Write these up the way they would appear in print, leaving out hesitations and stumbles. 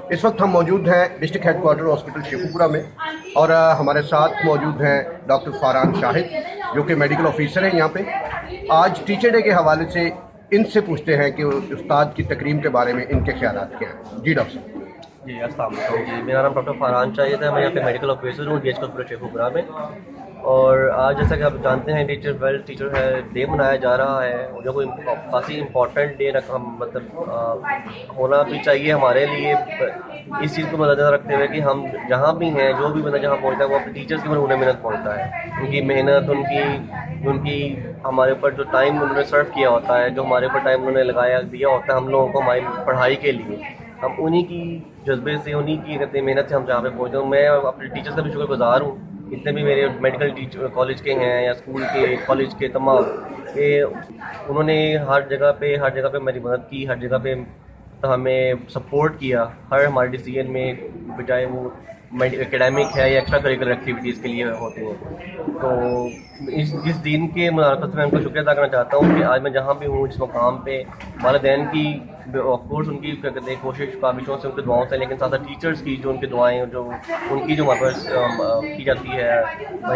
اس وقت ہم موجود ہیں district headquarter hospital Sheikhupura میں، اور ہمارے ساتھ موجود ہیں ڈاکٹر فارحان شاہد جو کہ میڈیکل آفیسر ہیں یہاں پہ۔ آج ٹیچر ڈے کے حوالے سے ان سے پوچھتے ہیں کہ استاد کی تکریم کے بارے میں ان کے خیالات کیا ہیں۔ جی ڈاکٹر صاحب۔ جی السلام علیکم۔ جی میرا نام ڈاکٹر فارحان شاہد ہے، میں یہاں پہ میڈیکل آفیسر ہوں DH ہاسپٹل شیخوپورہ میں۔ اور آج جیسا کہ آپ جانتے ہیں ٹیچر ہے ڈے منایا جا رہا ہے، جو کوئی کافی امپورٹنٹ ڈے مطلب ہونا بھی چاہیے ہمارے لیے، اس چیز کو مد نظر رکھتے ہوئے کہ ہم جہاں بھی ہیں، جو بھی بندہ جہاں پہنچتا ہے وہ اپنے ٹیچرس کی انہیں محنت پہنچتا ہے، ان کی محنت، ان کی ہمارے اوپر جو ٹائم انہوں نے سرو کیا ہوتا ہے، جو ہمارے اوپر ٹائم انہوں نے لگایا دیا ہوتا ہے ہم لوگوں کو ہماری پڑھائی کے لیے، ہم انہی کی جذبے سے، انہی کی محنت سے ہم جہاں پہ پہنچے ہوں۔ میں اپنے ٹیچرس کا بھی شکر گزار ہوں، جتنے بھی میرے میڈیکل ٹیچر کالج کے ہیں یا اسکول کے کالج کے تمام، کہ انہوں نے ہر جگہ پہ میری مدد کی، ہر جگہ پہ ہمیں سپورٹ کیا، ہر ہمارے ڈیسیجن میں، بجائے وہ اکیڈیمک ہے یا ایکسٹرا کریکولر ایکٹیویٹیز کے لیے ہوتے ہیں۔ تو اس دن کے مناسبت سے میں ان کو شکریہ ادا کرنا چاہتا ہوں کہ آج میں جہاں بھی ہوں، جس مقام پہ، والدین کی آف کورس ان کی کوشش کاوشوں سے، ان کی دعاؤں سے، لیکن ساتھ ساتھ ٹیچرس کی جو ان کی دعائیں، جو ان کی جو ہمارے پاس کی جاتی ہے،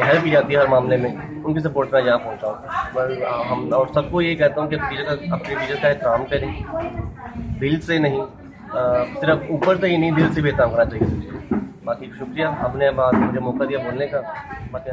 ہیلپ کی جاتی ہے ہر معاملے میں، ان کی سپورٹ میں یہاں پہنچا ہوں۔ ہم اور سب کو یہ کہتا ہوں کہ اپنے ٹیچر کا احترام کریں، دل سے نہیں، صرف اوپر سے ہی نہیں، دل سے بھی احترام کرنا چاہیے۔ باقی شکریہ، آپ نے مجھے موقع دیا بولنے کا، باقی